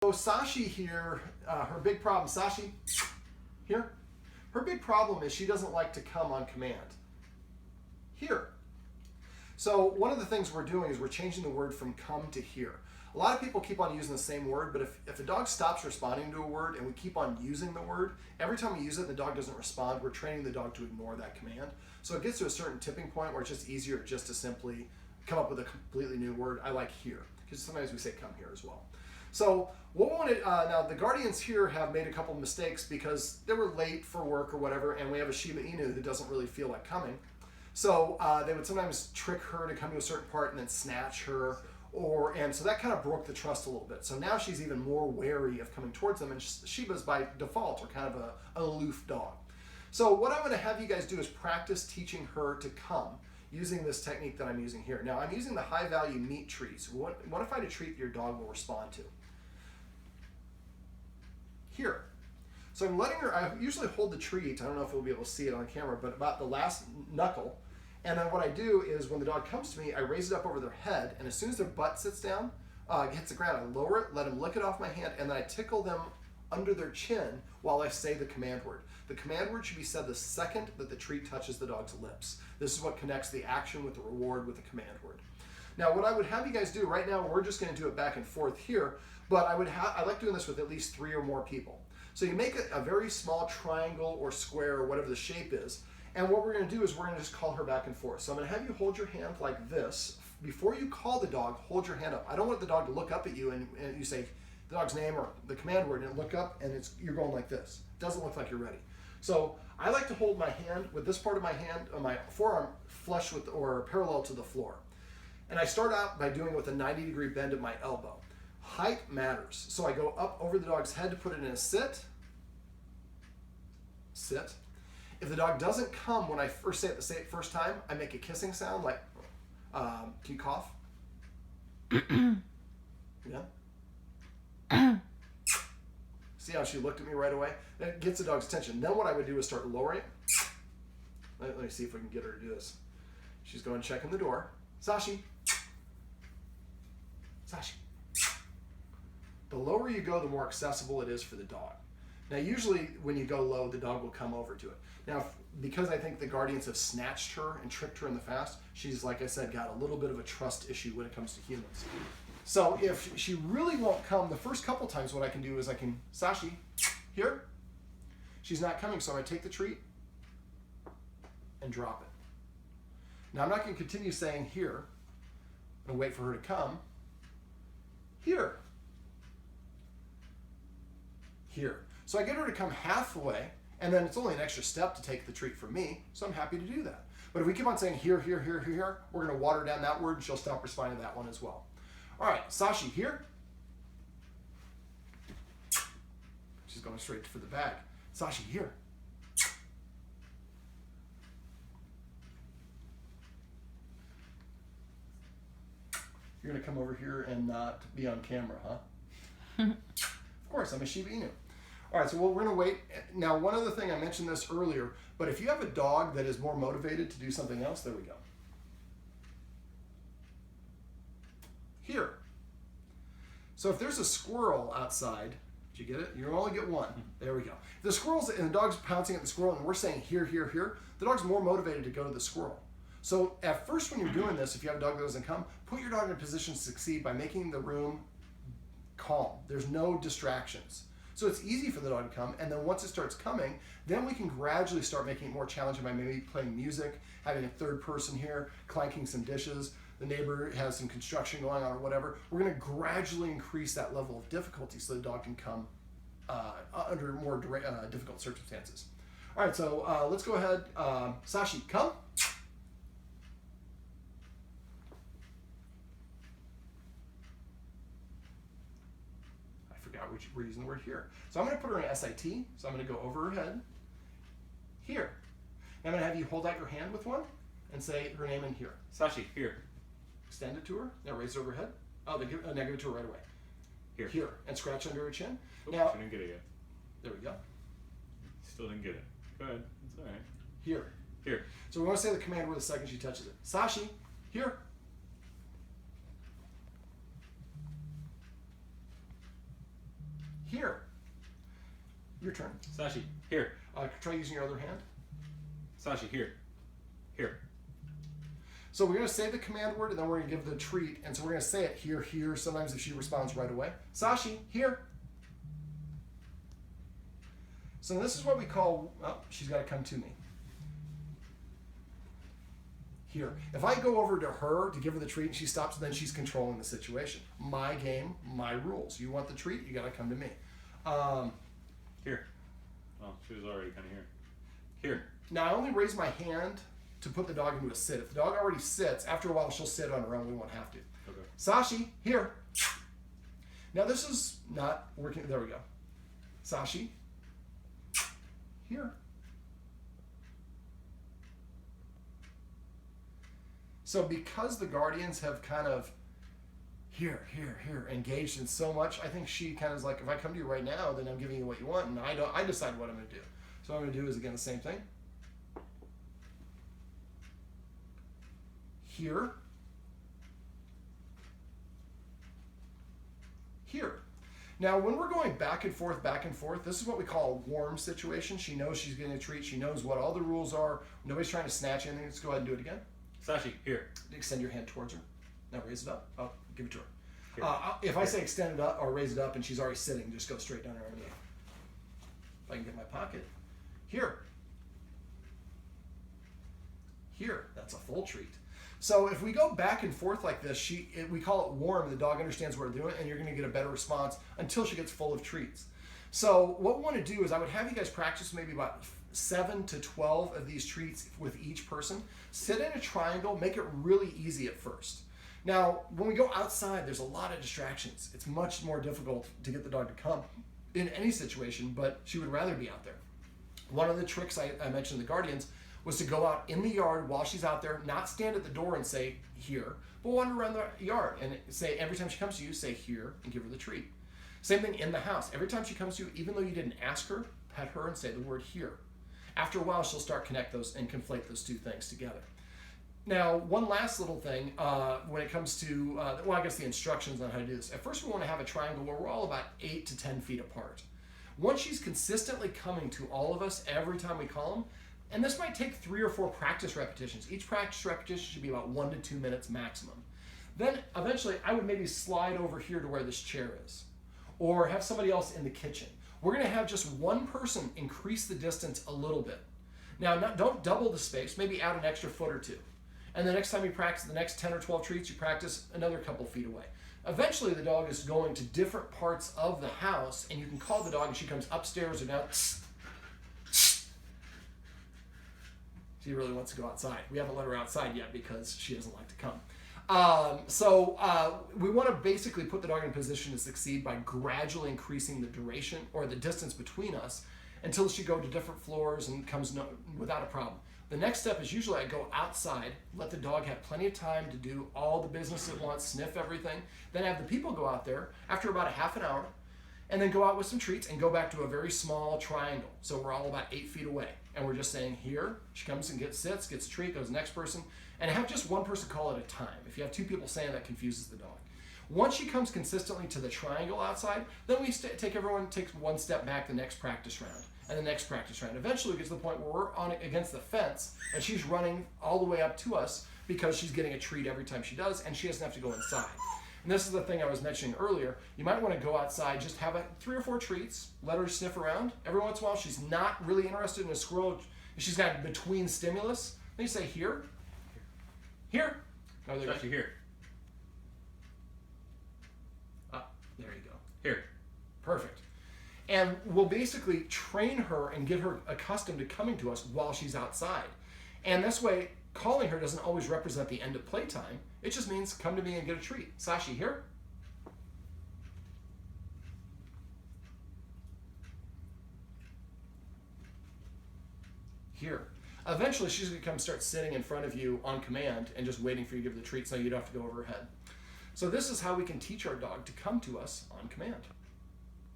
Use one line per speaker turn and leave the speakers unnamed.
So Sashi here, her big problem, Sashi, here, her big problem is she doesn't like to come on command. Here. So one of the things we're doing is we're changing the word from come to here. A lot of people keep on using the same word, but if a dog stops responding to a word and we keep on using the word, every time we use it and the dog doesn't respond, we're training the dog to ignore that command. So it gets to a certain tipping point where it's just easier just to simply come up with a completely new word. I like here, because sometimes we say come here as well. So what we wanted, now the guardians here have made a couple of mistakes because they were late for work or whatever, and we have a Shiba Inu that doesn't really feel like coming. So they would sometimes trick her to come to a certain part and then snatch her, and so that kind of broke the trust a little bit. So now she's even more wary of coming towards them, and Shibas by default are kind of an aloof dog. So what I'm going to have you guys do is practice teaching her to come using this technique that I'm using here. Now I'm using the high value meat treats. What if I find a treat your dog will respond to? Here. So I'm letting her, I usually hold the treat, I don't know if we'll be able to see it on camera, but about the last knuckle. And then what I do is when the dog comes to me, I raise it up over their head, and as soon as their butt sits down, hits the ground, I lower it, let them lick it off my hand, and then I tickle them under their chin while I say the command word. The command word should be said the second that the treat touches the dog's lips. This is what connects the action with the reward with the command word. Now what I would have you guys do, right now we're just going to do it back and forth here, but I like doing this with at least 3 or more people. So you make a very small triangle or square or whatever the shape is, and what we're going to do is we're going to just call her back and forth. So I'm going to have you hold your hand like this. Before you call the dog, hold your hand up. I don't want the dog to look up at you and you say the dog's name or the command word and look up and you're going like this. It doesn't look like you're ready. So I like to hold my hand with this part of my hand, my forearm flush with or parallel to the floor. And I start out by doing it with a 90-degree bend at my elbow. Height matters. So I go up over the dog's head to put it in a sit. Sit. If the dog doesn't come when I first say it first time, I make a kissing sound like, can you cough? Yeah. See how she looked at me right away? That gets the dog's attention. Then what I would do is start lowering it. Let me see if we can get her to do this. She's going checking the door. Sashi. Sashi. The lower you go, the more accessible it is for the dog. Now, usually when you go low, the dog will come over to it. Now, because I think the guardians have snatched her and tricked her in the past, she's, like I said, got a little bit of a trust issue when it comes to humans. So if she really won't come, the first couple times what I can do is I can, Sashi, here. She's not coming, so I take the treat and drop it. Now, I'm not going to continue saying here and wait for her to come. Here. Here. So I get her to come halfway, and then it's only an extra step to take the treat from me, so I'm happy to do that. But if we keep on saying here, here, here, here, here, we're going to water down that word, and she'll stop responding to that one as well. All right, Sashi, here. She's going straight for the bag. Sashi, here. You're going to come over here and not be on camera, huh? Of course, I'm a Shiba Inu. All right, so we're going to wait. Now, one other thing, I mentioned this earlier, but if you have a dog that is more motivated to do something else, there we go. Here. So if there's a squirrel outside, did you get it? You only get one. There we go. If the squirrel's and the dog's pouncing at the squirrel and we're saying here, here, here, the dog's more motivated to go to the squirrel. So at first when you're doing this, if you have a dog that doesn't come, put your dog in a position to succeed by making the room calm. There's no distractions. So it's easy for the dog to come, and then once it starts coming, then we can gradually start making it more challenging by maybe playing music, having a third person here, clanking some dishes, the neighbor has some construction going on or whatever. We're going to gradually increase that level of difficulty so the dog can come under more difficult circumstances. All right, so let's go ahead. Sashi, come. We're using the word here. So I'm going to put her in SIT. So I'm going to go over her head. Here. Now I'm going to have you hold out your hand with one and say her name in here.
Sashi, here.
Extend it to her. Now raise it over her head. Oh, now give it to her right away.
Here.
Here. And scratch under her chin.
Oops,
now,
she didn't get it yet.
There we go.
Still didn't get it. Go ahead. It's all right.
Here.
Here.
So we want to say the command word the second she touches it. Sashi, here. Here. Your turn.
Sashi, here.
Try using your other hand.
Sashi, here. Here.
So we're going to say the command word, and then we're going to give the treat. And so we're going to say it here, here, sometimes if she responds right away. Sashi, here. So this is what we call, oh, she's got to come to me. Here. If I go over to her to give her the treat and she stops, then she's controlling the situation. My game, my rules. You want the treat, you got to come to me.
Here. Oh, she was already kind of here. Here.
Now I only raise my hand to put the dog into a sit. If the dog already sits, after a while she'll sit on her own. We won't have to.
Okay.
Sashi, here. Now this is not working. There we go. Sashi, here. So because the guardians have kind of here, engaged in so much, I think she kind of is like, if I come to you right now, then I'm giving you what you want, and I decide what I'm going to do. So what I'm going to do is, again, the same thing. Here. Here. Now, when we're going back and forth, this is what we call a warm situation. She knows she's getting a treat. She knows what all the rules are. Nobody's trying to snatch anything. Let's go ahead and do it again.
Sashi, here.
Extend your hand towards her. Now raise it up. Oh, give it to her.
Here.
If I say extend it up or raise it up and she's already sitting, just go straight down her knee. If I can get my pocket. Here. Here. That's a full treat. So if we go back and forth like this, we call it warm. The dog understands what we're doing, and you're going to get a better response until she gets full of treats. So what we want to do is I would have you guys practice maybe about 7 to 12 of these treats with each person. Sit in a triangle, make it really easy at first. Now, when we go outside, there's a lot of distractions. It's much more difficult to get the dog to come in any situation, but she would rather be out there. One of the tricks I mentioned in the Guardians was to go out in the yard while she's out there, not stand at the door and say here, but wander around the yard and say, every time she comes to you, say here and give her the treat. Same thing in the house. Every time she comes to you, even though you didn't ask her, pet her and say the word here. After a while, she'll start connect those and conflate those two things together. Now, one last little thing when it comes to, I guess the instructions on how to do this. At first, we want to have a triangle where we're all about 8 to 10 feet apart. Once she's consistently coming to all of us every time we call them, and this might take 3 or 4 practice repetitions. Each practice repetition should be about 1 to 2 minutes maximum. Then eventually, I would maybe slide over here to where this chair is, or have somebody else in the kitchen. We're going to have just one person increase the distance a little bit. Now, don't double the space, maybe add an extra foot or 2. And the next time you practice the next 10 or 12 treats, you practice another couple feet away. Eventually, the dog is going to different parts of the house, and you can call the dog, and she comes upstairs or down. She really wants to go outside. We haven't let her outside yet because she doesn't like to come. We want to basically put the dog in a position to succeed by gradually increasing the duration or the distance between us until she goes to different floors and comes without a problem. The next step is usually I go outside, let the dog have plenty of time to do all the business it wants, sniff everything, then have the people go out there after about a half an hour, and then go out with some treats and go back to a very small triangle. So we're all about 8 feet away. And we're just saying here, she comes and sits, gets a treat, goes to the next person, and have just one person call at a time. If you have 2 people saying, that confuses the dog. Once she comes consistently to the triangle outside, then we everyone takes one step back the next practice round, and the next practice round. Eventually it gets to the point where we're on against the fence, and she's running all the way up to us because she's getting a treat every time she does, and she doesn't have to go inside. And this is the thing I was mentioning earlier. You might want to go outside, just have 3 or 4 treats, let her sniff around. Every once in a while, she's not really interested in a squirrel. She's got between stimulus. Then you say, here. Here. Oh, there
Sashi, here.
There you go.
Here.
Perfect. And we'll basically train her and get her accustomed to coming to us while she's outside. And this way, calling her doesn't always represent the end of playtime. It just means come to me and get a treat. Sashi, here. Here. Eventually, she's going to come start sitting in front of you on command and just waiting for you to give the treat so you don't have to go over her head. So this is how we can teach our dog to come to us on command.